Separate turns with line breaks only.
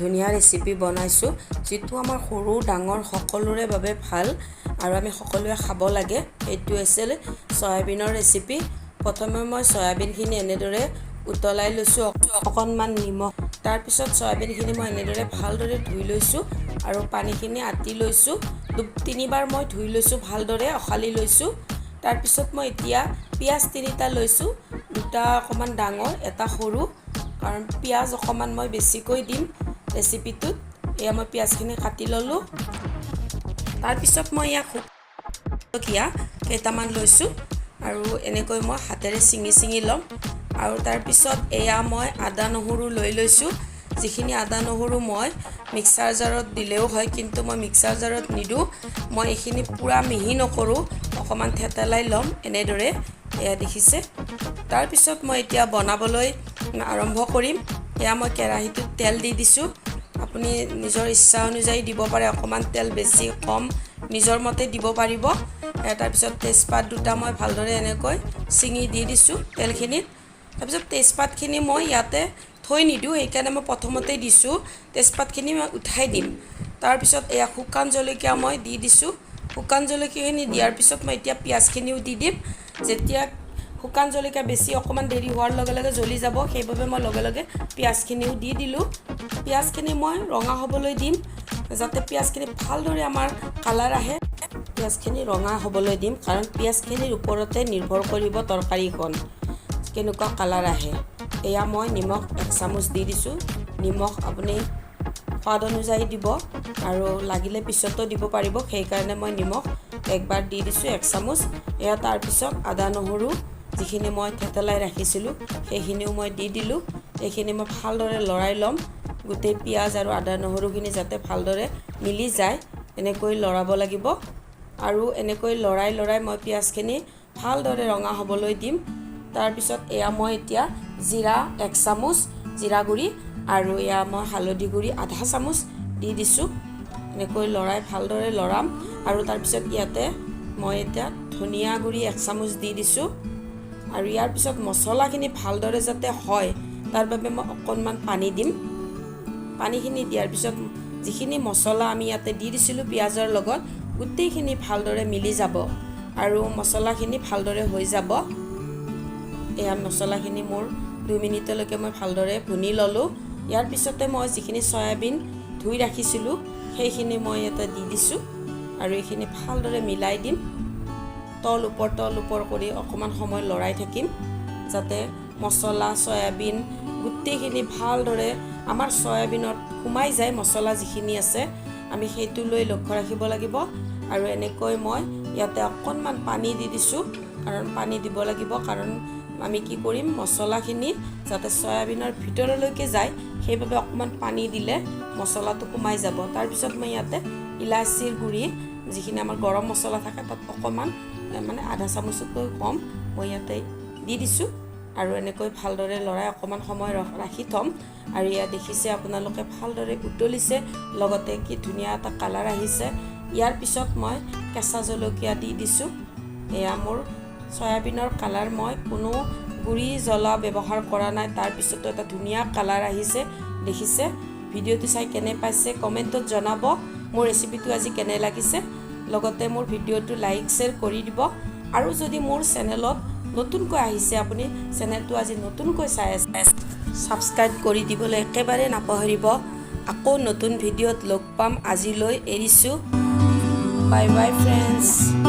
ধুনীয়া ৰেচিপি বনাইছোঁ যেটো আমাৰ সৰু ডাঙৰ সকলোৰে বাবে ভাল আৰু আমি সকলোৱে খাব লাগে। এইটো আছিল সয়াবিনৰ ৰেচিপি। প্ৰথমে মই সয়াবিনখিনি এনেদৰে উতলাই লৈছোঁ অকণমান নিমখ। তাৰ পিছত সয়াবিনখিনি মই এনেদৰে ভালদৰে ধুই লৈছোঁ আৰু পানীখিনি আতি লৈছোঁ। তিনিবাৰ মই ধুই লৈছোঁ, ভালদৰে অখালি লৈছোঁ। তাৰ পিছত মই এতিয়া পিয়াজ 3টা লৈছোঁ, 2টা অকণমান ডাঙৰ, এটা সৰু, কাৰণ পিয়াজ অকণমান মই বেছিকৈ দিম ৰেচিপিটোত। এয়া মই পিয়াজখিনি কাটি ল'লোঁ। তাৰ পিছত মই ইয়াক জলকীয়া কেইটামান লৈছোঁ আৰু এনেকৈ মই হাতেৰে ছিঙি ল'ম। আৰু তাৰ পিছত এয়া মই আদা নহৰু লৈ লৈছোঁ। যিখিনি আদা নহৰু মই মিক্সাৰ জাৰত দিলেও হয়, কিন্তু মই মিক্সাৰ জাৰত নিদিওঁ। মই এইখিনি পুৰা মিহি নকৰোঁ, অকণমান থেতেলাই ল'ম এনেদৰে। এয়া দেখিছে। তাৰ পিছত মই এতিয়া বনাবলৈ আৰম্ভ কৰিম। এয়া মই কেৰাহীটোত তেল দি দিছোঁ। আপুনি নিজৰ ইচ্ছা অনুযায়ী দিব পাৰে, অকণমান তেল বেছি কম নিজৰ মতে দিব পাৰিব। তাৰ পিছত তেজপাত 2টা মই ভালদৰে এনেকৈ ছিঙি দি দিছোঁ তেলখিনিত। তাৰপিছত তেজপাতখিনি মই ইয়াতে থৈ নিদিওঁ, সেইকাৰণে মই প্ৰথমতে দিছোঁ। তেজপাতখিনি মই উঠাই দিম। তাৰপিছত এয়া শুকান জলকীয়া মই দি দিছোঁ। শুকান জলকীয়াখিনি দিয়াৰ পিছত মই এতিয়া পিঁয়াজখিনিও দি দিম। যেতিয়া শুকান জলকীয়া বেছি অকণমান দেৰি হোৱাৰ লগে লগে জ্বলি যাব, সেইবাবে মই লগে লগে পিঁয়াজখিনিও দি দিলোঁ। পিঁয়াজখিনি মই ৰঙা হ'বলৈ দিম, যাতে পিঁয়াজখিনি ভালদৰে আমাৰ কালাৰ আহে। পিঁয়াজখিনি ৰঙা হ'বলৈ দিম, কাৰণ পিঁয়াজখিনিৰ ওপৰতে নিৰ্ভৰ কৰিব তৰকাৰীখন কেনেকুৱা কালাৰ আহে। এয়া মই নিমখ 1 চামুচ দি দিছোঁ। নিমখ আপুনি সোৱাদ অনুযায়ী দিব আৰু লাগিলে পিছতো দিব পাৰিব, সেইকাৰণে মই নিমখ একবাৰ দি দিছোঁ 1 চামুচ। এয়া তাৰপিছত আদা নহৰু যিখিনি মই থেতেলাই ৰাখিছিলোঁ সেইখিনিও মই দি দিলোঁ। এইখিনি মই ভালদৰে লৰাই ল'ম, গোটেই পিঁয়াজ আৰু আদা নহৰুখিনি যাতে ভালদৰে মিলি যায়, এনেকৈ লৰাব লাগিব। আৰু এনেকৈ লৰাই মই পিঁয়াজখিনি ভালদৰে ৰঙা হ'বলৈ দিম। তাৰপিছত এয়া মই এতিয়া জিৰা 1 চামুচ, জিৰা গুড়ি, আৰু এয়া মই হালধি গুড়ি আধা চামুচ দি দিছোঁ। এনেকৈ ভালদৰে লৰাম। আৰু তাৰপিছত ইয়াতে মই এতিয়া ধনিয়া গুড়ি 1 চামুচ দি দিছোঁ। আৰু ইয়াৰ পিছত মছলাখিনি ভালদৰে যাতে হয়, তাৰ বাবে মই অকণমান পানী দিম। পানীখিনি দিয়াৰ পিছত যিখিনি মছলা আমি ইয়াতে দি দিছিলোঁ পিঁয়াজৰ লগত, গোটেইখিনি ভালদৰে মিলি যাব আৰু মছলাখিনি ভালদৰে হৈ যাব। এয়া মছলাখিনি মোৰ 2 মিনিটলৈকে মই ভালদৰে ভুনি ল'লোঁ। ইয়াৰ পিছতে মই যিখিনি চয়াবিন ধুই ৰাখিছিলোঁ সেইখিনি মই ইয়াতে দি দিছোঁ আৰু এইখিনি ভালদৰে মিলাই দিম। তল ওপৰ কৰি অকণমান সময় লৰাই থাকিম, যাতে মছলা চয়াবিন গোটেইখিনি ভালদৰে আমাৰ চয়াবিনত সোমাই যায়। মছলা যিখিনি আছে আমি সেইটো লৈ লক্ষ্য ৰাখিব লাগিব। আৰু এনেকৈ মই ইয়াতে অকণমান পানী দি দিছোঁ, কাৰণ পানী দিব লাগিব, কাৰণ আমি কি কৰিম, মছলাখিনি যাতে চয়াবিনৰ ভিতৰলৈকে যায়, সেইবাবে অকণমান পানী দিলে মছলাটো সোমাই যাব। তাৰপিছত মই ইয়াতে ইলাচিৰ গুড়ি, যিখিনি আমাৰ গৰম মছলা থাকে, তাত অকণমান মানে আধা চামুচতকৈ কম মই ইয়াতে দি দিছোঁ। আৰু এনেকৈ ভালদৰে লৰাই অকণমান সময় ৰাখি থ'ম। আৰু ইয়াত দেখিছে আপোনালোকে ভালদৰে উতলিছে, লগতে কি ধুনীয়া এটা কালাৰ আহিছে। ইয়াৰ পিছত মই কেঁচা জলকীয়া দি দিছোঁ। এয়া মোৰ চয়াবিনৰ কালাৰ, মই কোনো গুড়ি জ্বলা ব্যৱহাৰ কৰা নাই। তাৰপিছতো এটা ধুনীয়া কালাৰ আহিছে, দেখিছে। ভিডিঅ'টো চাই কেনে পাইছে কমেণ্টত জনাব। মোৰ ৰেচিপিটো আজি কেনে লাগিছে, লগতে মোৰ ভিডিঅ'টো লাইক শ্বেয়াৰ কৰি দিব। আৰু যদি মোৰ চেনেলত নতুনকৈ আহিছে, আপুনি চেনেলটো আজি নতুনকৈ চাই আছে, ছাবস্ক্ৰাইব কৰি দিবলৈ একেবাৰে নাপাহৰিব। আকৌ নতুন ভিডিঅ'ত লগ পাম। আজিলৈ এৰিছোঁ। Bye bye friends.